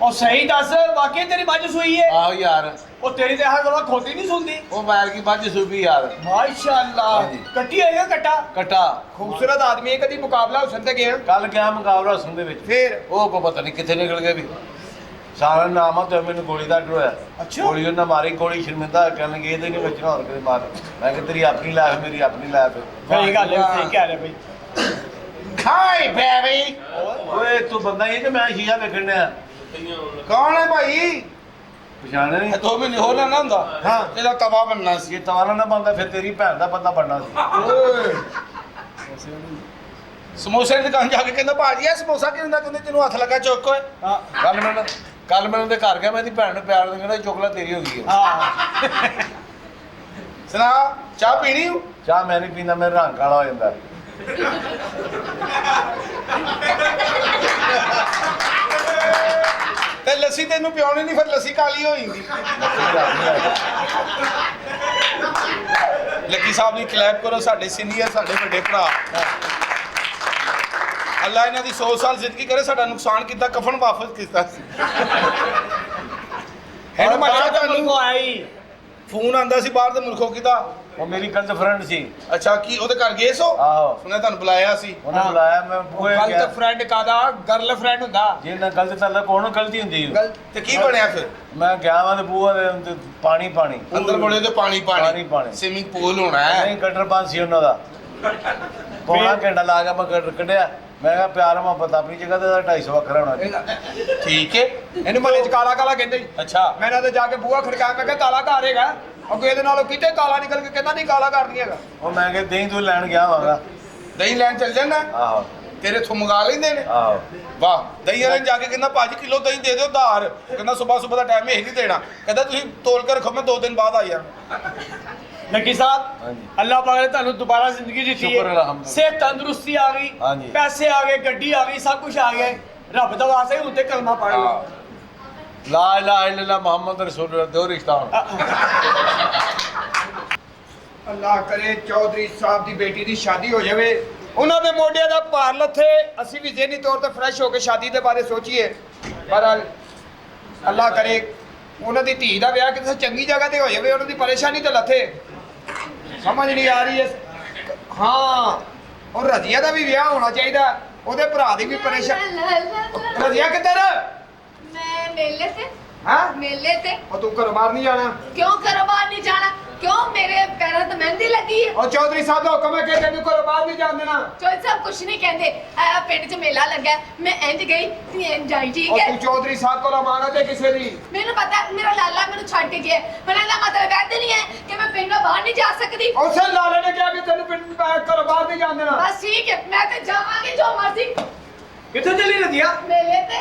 ਉਹ ਸਹੀ ਦੱਸ ਵਾਕਈ ਤੇਰੀ ਮੱਝ ਸੂਈ ਹੈ ਆਹੋ ਯਾਰ ਉਹ ਤੇਰੀ ਤੇ ਹਰ ਗੱਲ ਖੋਤੀ ਨਹੀਂ ਸੁਣਦੀ ਉਹ ਮਾਰ ਕੀ ਬਾਜੀ ਸੂਬੀ ਯਾਰ ਮਾਸ਼ਾਅੱਲਾ ਹਾਂਜੀ। ਕੱਟੀ ਹੋਏਗਾ ਕੱਟਾ ਕਟਾ ਖੂਬਸੂਰਤ ਆਦਮੀ ਹੈ ਕਦੀ ਮੁਕਾਬਲਾ ਹੁਸਨ ਤੇ ਗਿਆ ਕੱਲ ਗਿਆ ਮੁਕਾਬਲਾ ਸੁਣ ਦੇ ਵਿੱਚ ਫੇਰ ਉਹ ਕੋ ਪਤਾ ਨਹੀਂ ਕਿੱਥੇ ਨਿਕਲ ਗਿਆ ਵੀ ਸਾਰਾ ਨਾਮ ਆ ਤੇ ਮੈਨੂੰ ਗੋਲੀ ਦਾ ਡਰ ਹੋਇਆ ਅੱਛਾ। ਗੋਲੀ ਉਹਨਾਂ ਮਾਰੀ ਗੋਲੀ ਸ਼ਰਮਿੰਦਾ ਕਹਿਣ ਲੱਗੇ ਇਹਦੇ ਨਹੀਂ ਬਚਣਾ ਹੋਰ ਕਿਤੇ ਮਾਰ ਮੈਂ ਕਿ ਤੇਰੀ ਆਪਣੀ ਲਾਈਫ ਮੇਰੀ ਆਪਣੀ ਲਾਈਫ ਸਹੀ ਗੱਲ ਹੈ ਸਹੀ ਕਹਿ ਰਿਹਾ ਬਈ ਹਾਈ ਬੇਬੀ ਓਏ ਤੂੰ ਬੰਦਾ ਹੀ ਹੈ ਕਿ ਮੈਂ ਸ਼ੀਸ਼ਾ ਵੇਖਣ ਡਿਆ ਕੌਣ ਹੈ ਭਾਈ ਪਛਾਣਿਆ ਨਹੀਂ 2 ਮਹੀਨੇ ਹੋਰ ਨਾ ਹੁੰਦਾ ਹਾਂ। ਇਹਦਾ ਤਵਾ ਬਣਨਾ ਸੀ ਜੇ ਤਵਾਰਾ ਨਾ ਬੰਦਾ ਫਿਰ ਤੇਰੀ ਭੈਣ ਦਾ ਬੰਦਾ ਬਣਨਾ ਸੀ ਓਏ ਸਮੋਸੇ ਦੀ ਦੁਕਾਨ ਜਾ ਕੇ ਕਹਿੰਦਾ ਭਾਜੀ ਇਹ ਸਮੋਸਾ ਕਿੰਨਾ ਕਹਿੰਦੇ ਤੈਨੂੰ ਹੱਥ ਲੱਗਾ ਚੁੱਕ ਓਏ ਹਾਂ ਕੱਲ ਮੈਂ ਉਹਦੇ ਘਰ ਗਿਆ ਮੈਂ ਇਹਦੀ ਭੈਣ ਨੂੰ ਪਿਆਰ ਦੇ ਕਹਿੰਦਾ ਚੋਕਲੇਟ ਤੇਰੀ ਹੋ ਗਈ ਹੈ ਹਾਂ ਸੁਣਾ ਚਾਹ ਪੀਣੀ ਹੂੰ ਚਾਹ ਮੈਂ ਨਹੀਂ ਪੀਂਦਾ ਮੇਰਾ ਰੰਗ ਕਾਲਾ ਹੋ ਜਾਂਦਾ ਤੇ ਲੱਸੀ ਤੈਨੂੰ ਪਿਉਣੀ ਨਹੀਂ ਫਿਰ ਲੱਸੀ ਕਾਲੀ ਹੋ ਜਾਂਦੀ ਲੱਕੀ ਸਾਹਿਬ ਨੇ ਕਲੈਪ ਕਰੋ ਸਾਡੇ ਸੀਨੀਅਰ ਸਾਡੇ ਵੱਡੇ ਭਰਾ ਅੱਲਾ ਇਹਨਾਂ ਦੀ 100 ਸਾਲ ਜ਼ਿੰਦਗੀ ਕਰੇ ਸਾਡਾ ਨੁਕਸਾਨ ਕੀਤਾ ਕਫਨ ਵਾਪਸ ਕੀਤਾ ਸੀ ਹੈਡ ਮਾਚਾ ਤੁਹਾਨੂੰ ਆਈ ਫੋਨ ਆਂਦਾ ਸੀ ਬਾਹਰ ਦੇ ਮੁਲਕੋਂ ਕਿਦਾ ਉਹ ਮੇਰੀ ਗਰਲਫ੍ਰੈਂਡ ਸੀ ਅੱਛਾ ਕੀ ਉਹਦੇ ਘਰ ਗਏ ਸੋ ਆਹੋ ਸੁਣਿਆ ਤੁਹਾਨੂੰ ਬੁਲਾਇਆ ਸੀ ਉਹਨੇ ਬੁਲਾਇਆ ਮੈਂ ਬੂਹੇ ਗਿਆ ਗਲਤ ਫਰੈਂਡ ਕਾਦਾ ਗਰਲ ਫਰੈਂਡ ਹੁੰਦਾ ਜੇ ਨਾ ਗਲਤ ਤਾਂ ਕੋਣ ਗਲਤੀ ਹੁੰਦੀ ਹੈ ਤੇ ਕੀ ਬਣਿਆ ਫਿਰ ਮੈਂ ਗਿਆ ਵਾਂ ਤੇ ਬੂਹੇ ਦੇ ਅੰਦਰ ਪਾਣੀ ਪਾਣੀ ਅੰਦਰ ਬੋਲੇ ਤੇ ਪਾਣੀ ਪਾਣੀ, ਪਾਣੀ। ਸਵਿਮਿੰਗ ਪੂਲ ਹੋਣਾ ਹੈ ਨਹੀਂ ਗਟਰ ਬੰਦ ਸੀ ਉਹਨਾਂ ਦਾ ਪੌਣਾ ਘੰਟਾ ਲਾ ਕੇ ਮੈਂ ਕੱਢਿਆ। ਮੈਂ ਕਿਹਾ ਪਿਆਰ ਮੁਹੱਬਤ ਆਪਣੀ ਜਗ੍ਹਾ ਤੇ 250 ਵੱਖਰਾ ਹੋਣਾ ਚਾਹੀਦਾ। ਠੀਕ ਹੈ। ਇਹਨੂੰ ਮਹੱਲੇ 'ਚ ਕਾਲਾ ਕਾਲਾ ਕਹਿੰਦੇ ਸੀ। ਅੱਛਾ ਮੈਂ ਇਹਨਾਂ ਦੇ ਜਾ ਕੇ ਬੂਹਾ ਖੜਕਾਇਆ, ਮੈਂ ਕਿਹਾ ਕਾਲਾ ਘਰ ਹੈਗਾ। ਅੱਗੋਂ ਇਹਦੇ ਨਾਲੋਂ ਕਿਤੇ ਕਾਲਾ ਨਿਕਲ ਕੇ ਕਹਿੰਦਾ ਨਹੀਂ ਕਾਲਾ ਘਰ ਨਹੀਂ ਹੈਗਾ। ਉਹ ਮੈਂ ਕਿਹਾ ਦਹੀਂ ਤੂੰ ਲੈਣ ਗਿਆ ਹੋਵਾਂਗਾ। ਦਹੀਂ ਲੈਣ ਚੱਲ ਜਾਂਦਾ ਆਹੋ ਤੇਰੇ ਤੋਂ ਮੰਗਾ ਲੈਂਦੇ ਨੇ। ਆਹੋ ਵਾਹ। ਦਹੀਂ ਵਾਲੇ ਜਾ ਕੇ ਕਹਿੰਦਾ ਭਾਜੀ ਕਿਲੋ ਦਹੀਂ ਦੇ ਦਿਓ ਉਧਾਰ। ਉਹ ਕਹਿੰਦਾ ਸਵੇਰ ਦਾ ਟਾਈਮ ਇਹ ਨਹੀਂ ਦੇਣਾ। ਕਹਿੰਦਾ ਤੁਸੀਂ ਤੋਲ ਕੇ ਰੱਖੋ, ਮੈਂ 2 ਦਿਨ ਬਾਅਦ ਆ ਜਾਣਾ। ਲੱਕੀ ਸਾਹਿਬ ਹਾਂਜੀ। ਅੱਲਾਹ ਪਾਕ ਨੇ ਤੁਹਾਨੂੰ ਦੁਬਾਰਾ ਜ਼ਿੰਦਗੀ ਦਿੱਤੀ ਸ਼ੁਕਰ ਹੈ। ਅਲਹਮਦੁਲਿਲਾ। ਸਿਹਤ ਤੰਦਰੁਸਤੀ ਆ ਗਈ, ਹਾਂਜੀ। ਪੈਸੇ ਆ ਗਏ, ਗੱਡੀ ਆ ਗਈ, ਸਭ ਕੁਝ ਆ ਗਿਆ। ਰੱਬ ਦਾ ਵਾਸਤਾ ਹੁਣ ਤੇ ਕਲਮਾ ਪੜ੍ਹ ਲਓ। ਲਾ ਇਲਾਹਾ ਇল্লাল্লাহ ਮੁਹੰਮਦ ਰਸੂਲੁल्लाह ਦੋ ਰਿਸ਼ਤਾ ਹੁਣ। ਅੱਲਾਹ ਕਰੇ ਚੌਧਰੀ ਸਾਹਿਬ ਦੀ ਬੇਟੀ ਦੀ ਸ਼ਾਦੀ ਹੋ ਜਾਵੇ, ਉਹਨਾਂ ਦੇ ਮੋਢਿਆਂ ਦਾ ਭਾਰ ਲੱਥੇ, ਅਸੀਂ ਵੀ ਜ਼ਿਹਨੀ ਤੌਰ ਤੇ ਫਰੈਸ਼ ਹੋ ਕੇ ਸ਼ਾਦੀ ਦੇ ਬਾਰੇ ਸੋਚੀਏ। ਪਰ ਅੱਲਾਹ ਕਰੇ ਉਹਨਾਂ ਦੀ ਧੀ ਦਾ ਵਿਆਹ ਕਿਸੇ ਚੰਗੀ ਜਗ੍ਹਾ ਤੇ ਹੋ ਜਾਵੇ, ਉਹਨਾਂ ਦੀ ਪਰੇਸ਼ਾਨੀ ਤੇ ਲੱਥੇ। ਸਮਝ ਨਹੀਂ ਆ ਰਹੀ ਹੈ। ਹਾਂ, ਔਰ ਰਜ਼ੀਆ ਦਾ ਵੀ ਵਿਆਹ ਹੋਣਾ ਚਾਹੀਦਾ, ਉਹਦੇ ਭਰਾ ਦੀ ਵੀ ਪਰੇਸ਼ਾਨੀ। ਰਜ਼ੀਆ ਕਿੱਧਰ? मैं मेले से ਹਾਂ मेले से ਉਹ ਤੂੰ ਘਰੋਂ ਬਾਹਰ ਨਹੀਂ ਜਾਣਾ। क्यों घरों बाहर नहीं जाना? क्यों मेरे पैरों तो मेहंदी लगी है? ਔਰ ਚੌਧਰੀ ਸਾਹਿਬ ਦਾ ਹੁਕਮ ਹੈ ਕਿ ਤੈਨੂੰ ਘਰੋਂ ਬਾਹਰ नहीं ਜਾਣ ਦੇਣਾ। चौधरी साहब कुछ नहीं कहते। पिंड च मेला लगा, मैं इंज गई ती इंज आई, ठीक ਔਰ है? ਤੂੰ ਚੌਧਰੀ ਸਾਹਿਬ ਕੋਲ ਅਮਾਨਤ ਹੈ ਕਿਸੇ ਦੀ। मैंने पता मेरा लाला मैंने छड़ के गया। मैंने का मतलब कहते नहीं है कि मैं पिंडों बाहर नहीं जा सकती। ਉਸੇ ਲਾਲੇ ਨੇ ਕਿਹਾ ਕਿ ਤੈਨੂੰ ਪਿੰਡ ਘਰੋਂ ਬਾਹਰ ਨਹੀਂ ਜਾਣ ਦੇਣਾ। बस ठीक है, मैं तो जावांगी जो मर्जी। ਕਿੱਥੇ ਚਲੀ ਰਜ਼ੀਆ? मेले ते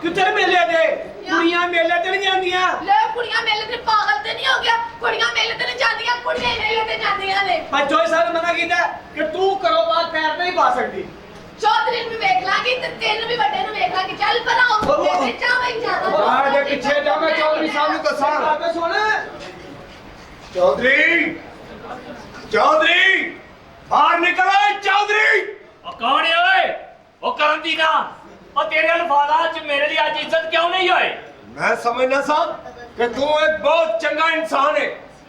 ਕਿੱਥੇ ਮੇਲੇ ਤੇ? ਕੁੜੀਆਂ ਮੇਲੇ ਤੇ ਨਹੀਂ ਜਾਂਦੀਆਂ। ले कुड़ियां मेले ते पागल ते नहीं हो गया? कुड़ियां मेले ते नहीं जांदियां, कुड़ियां मेले ते जांदियां ने। ਪਰ ਚੌਧਰੀ ਸਾਹਿਬ ਨੇ ਮਨਾ ਕੀਤਾ ਕਿ ਤੂੰ ਘਰੋਂ ਬਾਹਰ ਪੈਰ ਨਹੀਂ ਪਾ ਸਕਦੀ। चौधरी भी वेख लांगी ते तेन भी बड़े नु वेख लांगी। चल पर आओ, मेरे जावे ही जाना। ਆ ਜੇ ਪਿੱਛੇ ਜਾ, ਮੈਂ ਚੌਧਰੀ ਸਾਹਿਬ ਨੂੰ ਦੱਸਾਂ। ਆਪੇ ਸੁਣ ਚੌਧਰੀ, ਚੌਧਰੀ ਬਾਹਰ ਨਿਕਲ ਓਏ ਚੌਧਰੀ। ਉਹ ਕੌਣ ਹੈ ਓਏ? ਉਹ ਕਰਨ ਦੀ ਨਾ ਉਹ ਤੇਰੇ ਅਲਫਾਜ਼ਾਂ 'ਚ ਮੇਰੇ ਲਈ ਅੱਜ ਇੱਜ਼ਤ ਕਿਉਂ ਨਹੀਂ ਹੋਏ? ਮੈਂ ਸਮਝਦਾ ਸਾਂ ਕਿ ਤੂੰ ਇੱਕ ਬਹੁਤ ਚੰਗਾ ਇਨਸਾਨ ਹੈ,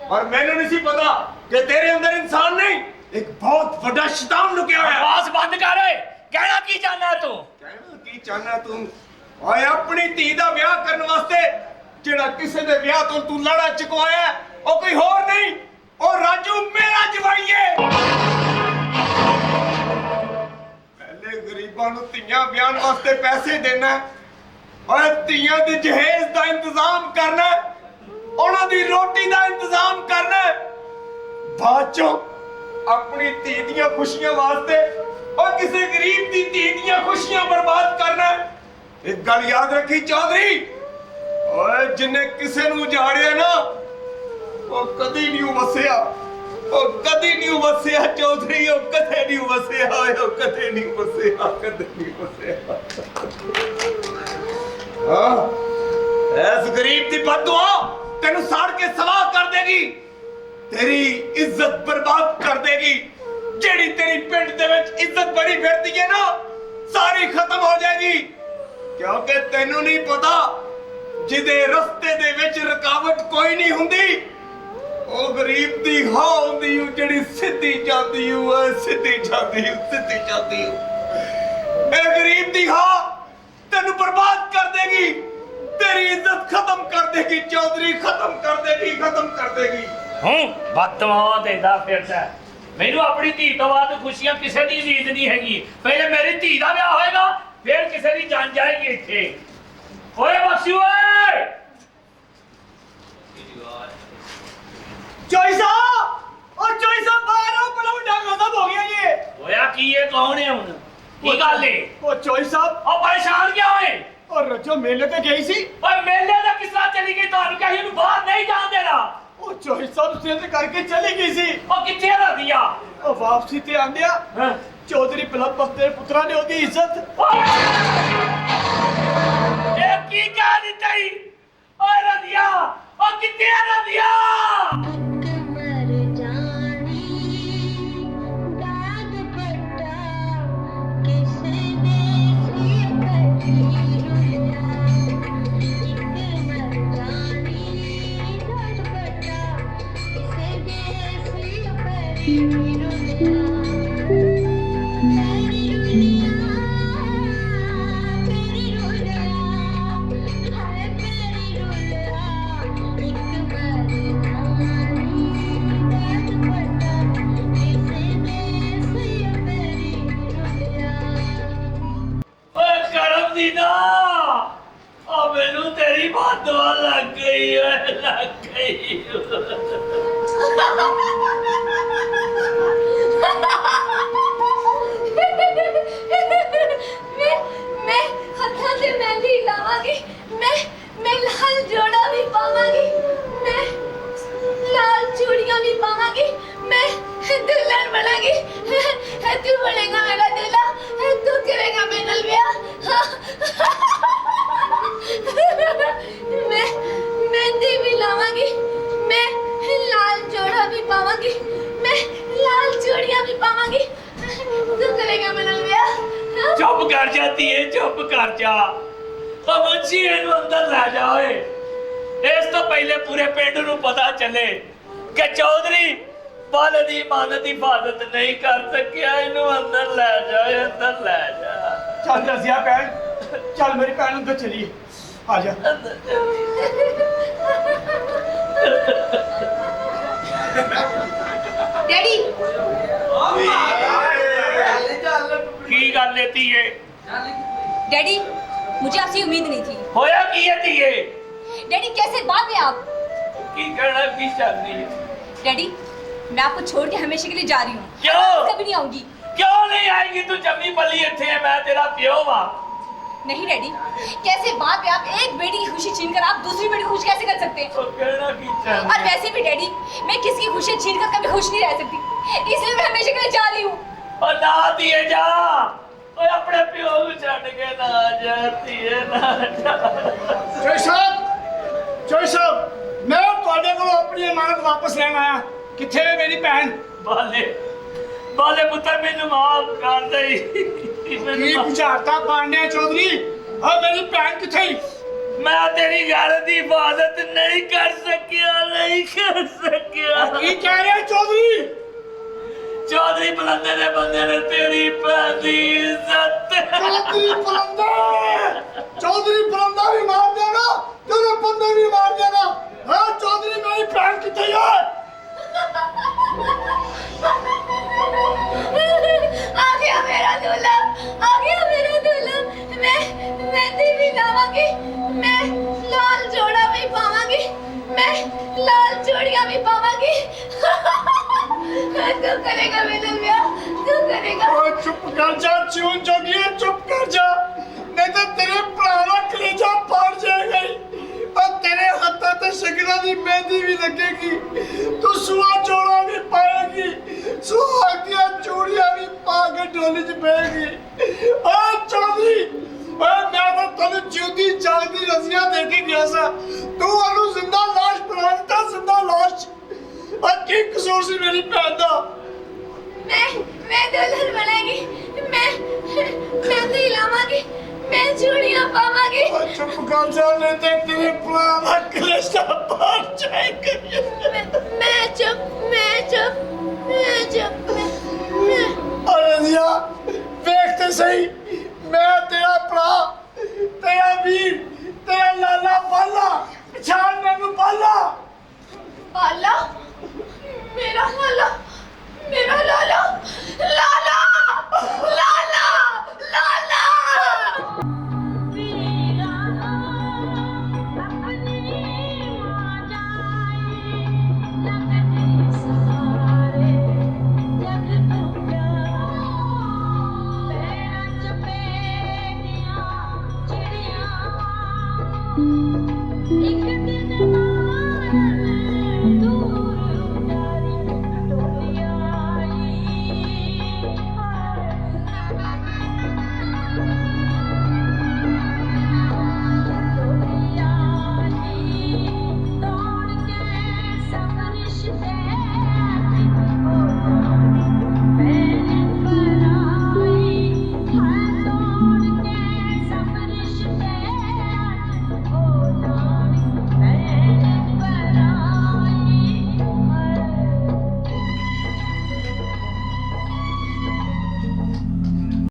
ਪਰ ਮੈਨੂੰ ਨਹੀਂ ਸੀ ਪਤਾ ਕਿ ਤੇਰੇ ਅੰਦਰ ਇਨਸਾਨ ਨਹੀਂ, ਇੱਕ ਬਹੁਤ ਵੱਡਾ ਸ਼ੈਤਾਨ ਲੁਕਿਆ ਹੋਇਆ ਹੈ। ਆਵਾਜ਼ ਬੰਦ ਕਰ ਓਏ। ਕਹਿਣਾ ਕੀ ਚਾਹੁੰਦਾ ਤੂੰ? ਕਹਿਣਾ ਕੀ ਚਾਹਨਾ ਤੂੰ? ਓਏ ਆਪਣੀ ਧੀ ਦਾ ਵਿਆਹ ਕਰਨ ਵਾਸਤੇ ਜਿਹੜਾ ਕਿਸੇ ਦੇ ਵਿਆਹ ਤੋਂ ਤੂੰ ਲੜਾ ਚੁਕਵਾਇਆ, ਉਹ ਕੋਈ ਹੋਰ ਨਹੀਂ, ਉਹ ਰਾਜੂ ਮੇਰਾ ਜਵਾਈ ਹੈ। ਪਹਿਲੇ ਗਰੀਬਾਂ ਨੂੰ ਧੀਆਂ ਵਿਆਹਣ ਵਾਸਤੇ ਪੈਸੇ ਦੇਣਾ, ਓਏ ਧੀਆਂ ਦੇ ਜਹੇਜ਼ ਦਾ ਇੰਤਜ਼ਾਮ ਕਰਨਾ, ਉਹਨਾਂ ਦੀ ਰੋਟੀ ਦਾ ਇੰਤਜ਼ਾਮ ਕਰਨਾ, ਬਾਅਦ ਚੋਂ ਆਪਣੀ ਧੀ ਦੀਆਂ ਖੁਸ਼ੀਆਂ ਵਾਸਤੇ ਉਹ ਕਿਸੇ ਗਰੀਬ ਦੀ ਧੀ ਦੀਆਂ ਖੁਸ਼ੀਆਂ ਬਰਬਾਦ ਕਰਨਾ। ਇੱਕ ਗੱਲ ਯਾਦ ਰੱਖੀ ਚੌਧਰੀ, ਓਏ ਜਿੰਨੇ ਕਿਸੇ ਨੂੰ ਉਜਾੜਿਆ ਨਾ, ਉਹ ਕਦੀ ਨਹੀਂ ਵਸਿਆ, ਉਹ ਕਦੀ ਨਹੀਂ ਵਸਿਆ ਚੌਧਰੀ, ਉਹ ਕਦੇ ਨਹੀਂ ਵਸਿਆ, ਉਹ ਕਦੇ ਨਹੀਂ ਵਸਿਆ, ਕਦੇ ਨਹੀਂ ਵਸਿਆ। ਹਾਂ, ਐਸ ਗਰੀਬ ਦੀ ਬਦਦੁਆ ਤੈਨੂੰ ਸਾੜ ਕੇ ਸਵਾਹ ਕਰ ਦੇਗੀ, ਤੇਰੀ ਇੱਜ਼ਤ ਬਰਬਾਦ ਕਰ ਦੇਗੀ। ਜਿਹੜੀ ਤੇਰੀ ਪਿੰਡ ਦੇ ਵਿੱਚ ਇੱਜ਼ਤ ਬੜੀ ਫਿਰਦੀ ਹੈ ਨਾ, ਸਾਰੀ ਖਤਮ ਹੋ ਜਾਏਗੀ, ਕਿਉਂਕਿ ਤੈਨੂੰ ਨਹੀਂ ਪਤਾ ਜਿਹਦੇ ਰਸਤੇ ਦੇ ਵਿੱਚ ਰੁਕਾਵਟ ਕੋਈ ਨਹੀਂ ਹੁੰਦੀ, ਉਹ ਗਰੀਬ ਦੀ ਹਾਂ ਹੁੰਦੀ ਓ, ਜਿਹੜੀ ਸਿੱਧੀ ਜਾਂਦੀ ਓ, ਸਿੱਧੀ ਜਾਂਦੀ ਓ, ਸਿੱਧੀ ਜਾਂਦੀ ਓ। ਇਹ ਗਰੀਬ ਦੀ ਹਾਂ ਤੈਨੂੰ ਬਰਬਾਦ ਕਰ ਦੇਗੀ, ਤੇਰੀ ਇੱਜ਼ਤ ਖਤਮ ਕਰ ਦੇਗੀ ਚੌਧਰੀ, ਖਤਮ ਕਰ ਦੇਗੀ, ਖਤਮ ਕਰ ਦੇਗੀ। ਬਦਦੁਆਵਾਂ ਦੇਦਾ ਫਿਰਦਾ। ਮੈਨੂੰ ਆਪਣੀ ਧੀ ਤੋਂ ਬਾਅਦ ਖੁਸ਼ੀਆਂ ਕਿਸੇ ਦੀ ਉਮੀਦ ਨਹੀਂ ਹੈਗੀ। ਪਹਿਲੇ ਮੇਰੀ ਧੀ ਦਾ ਵਿਆਹ ਹੋਏਗਾ, ਫਿਰ ਕਿਸੇ ਦੀ ਜਾਨ ਜਾਏਗੀ ਇੱਥੇ। ਓਏ ਬਖਸ਼ੀ ਓਏ। ਚੋਈ ਸਾਹਿਬ, ਉਹ ਚੋਈ ਸਾਹਿਬ ਬਾਹਰ ਆਓ, ਬੜਾ ਵੱਡਾ ਖਤਮ ਹੋ ਗਿਆ ਜੀ। ਹੋਇਆ ਕੀ ਇਹ? ਕੌਣ ਹੈ ਹੁਣ? ਕੀ ਗੱਲ ਏ? ਉਹ ਚੋਈ ਸਾਹਿਬ, ਉਹ ਪਰੇਸ਼ਾਨ ਕਿਉਂ ਹੋਏ? ਉਹ ਰੱਜੋ ਮੇਲੇ ਤੇ ਗਈ ਸੀ। ਓਏ ਮੇਲੇ ਦਾ ਕਿਸ ਤਰ੍ਹਾਂ ਚਲੀ ਗਈ? ਤੁਹਾਨੂੰ ਕਹੀ ਇਹਨੂੰ ਬਾਹਰ ਨਹੀਂ ਜਾਣ ਦੇਣਾ। ਉਹ ਚੋਈ ਸਾਹਿਬ ਸਿੱਧ ਕਰਕੇ ਚਲੀ ਗਈ ਸੀ। ਉਹ ਕਿੱਥੇ ਰਹੀ ਆ? ਉਹ ਵਾਪਸੀ ਤੇ ਆਂਦਿਆ ਹਾਂ। ਚੌਧਰੀ ਪਲੱਬਸ ਦੇ ਪੁੱਤਰਾਂ ਨੇ ਉਹਦੀ ਇੱਜ਼ਤ। ਇਹ ਕੀ ਕਹਿ ਦਿੱਤਾ ਈ? ਓਏ ਰਦੀਆ, ਉਹ ਕਿੱਥੇ ਆ ਰਦੀਆ? करती ना और मैनू तेरी बात लग गई है, लग गई। मैं हत्था से मेहंदी लावांगी, मैं लाल जोड़ा भी पावांगी, मैं लाल चूड़ियां भी पावांगी, मैं दुल्हन बनांगी। तू बनेगा मेरा दूल्हा, तू करेगा मेरा ब्याह। मैं मेहंदी भी लावांगी, मैं लाल जोड़ा भी पावांगी, मैं लाल चूड़ियां भी पावांगी, तू करेगा मेरा ब्याह। चुप कर जाती है, चुप कर जा। तो मुंशी इनू अंदर लै जाओ। इस तो पहले पूरे पिंड नू पता चले कि चौधरी बाल दी इमानत हिफाजत नहीं कर सकिया। इनू अंदर लै जाओ, अंदर लै जा। चल रजिया भैन, चल मेरी भैन अंदर चलिए। आ जा। अंदर चली। डैडी की गल लेती है? डैडी मुझे आपसे उम्मीद नहीं थी। होया की है तीए? डैडी कैसे बात है आप? की कहना की चाहती है? डैडी मैं आपको छोड़ के हमेशा के लिए जा रही हूँ। क्यों? कभी नहीं आऊंगी। क्यों नहीं आएगी? तू जम्मी पली इत्थे है, मैं तेरा प्यो वा। नहीं डैडी कैसे बात है आप? एक बेटी की खुशी छीनकर आप दूसरी बेटी की खुश कैसे कर सकते हैं? तो कहना की चाहती? और वैसे भी डैडी मैं किसी की खुशी छीनकर कभी खुश नहीं रह सकती, इसलिए मैं हमेशा के लिए जा रही हूँ। और ना दिए जा। ओए अपने प्यो को छड़ के ना जाती है, ना जा। जय साहब मैं ਤੁਹਾਡੇ ਕੋਲੋਂ ਆਪਣੀ ਇਮਾਨਤ ਵਾਪਸ ਲੈਣ ਆਇਆ। ਕਿੱਥੇ ਹੈ ਮੇਰੀ ਭੈਣ? बाले बाले पुत्र मैनू माफ कर दे। ਕੀ ਬੁਝਾਰਤਾ ਪਾਣਿਆ ਚੌਧਰੀ? ਆ ਮੇਰੀ ਭੈਣ ਕਿੱਥੇ? मैं तेरी घर की हिफाजत नहीं कर सकिया, नहीं कर सकिया। ਕੀ ਕਹਿ ਰਿਹਾ ਚੌਧਰੀ? चौधरी बलंदे ने बंदे ने तेरी भैन की इज्जत। चौधरी बलंदा भी मार देगा, तेरे बंदे भी मार देगा। हाँ चौधरी मेरी भैन कितने है? आ गया मेरा दूल्हा, आ गया मेरा दूल्हा। मैं मेहंदी भी लावांगी, मैं लाल जोड़ा भी पावांगी, मैं लाल चूड़ियां भी पावांगी। तू करेगा मेरा ब्याह, तू करेगा। ओए चुप कर जा चून जोगी, चुप कर जा, नहीं तो तेरे प्राणा कलेजा फाड़ जाएगा ही। और तेरे हाथों पे शगना की मेहंदी भी लगेगी, तू सुहा जोड़ा भी पाएगी, सुहा की चूड़ियां भी पा के डोली च बहेगी। आ चौधरी मैं तो तेन जिंदी जागदी रसिया दे के गया सा, तू ओनू जिंदा लाश बना दिता, जिंदा लाश। और की कसूर सी मेरी भैन दा? मैं दुल्हन बनाएगी, मैं मेहंदी लावांगी, मैं चूड़ियां पावांगी। चुप कर जा, नहीं तो तेरे प्राण कलेजा फाड़ जाएगा। मैं चुप। अरे दिया देखते सही, मैं तेरा भरा, तेरा वीर, तेरा लाला बाला, पछाड़ मैनू बाला। बाला मेरा लाला, मेरा लाला, लाला, लाला, लाला। एक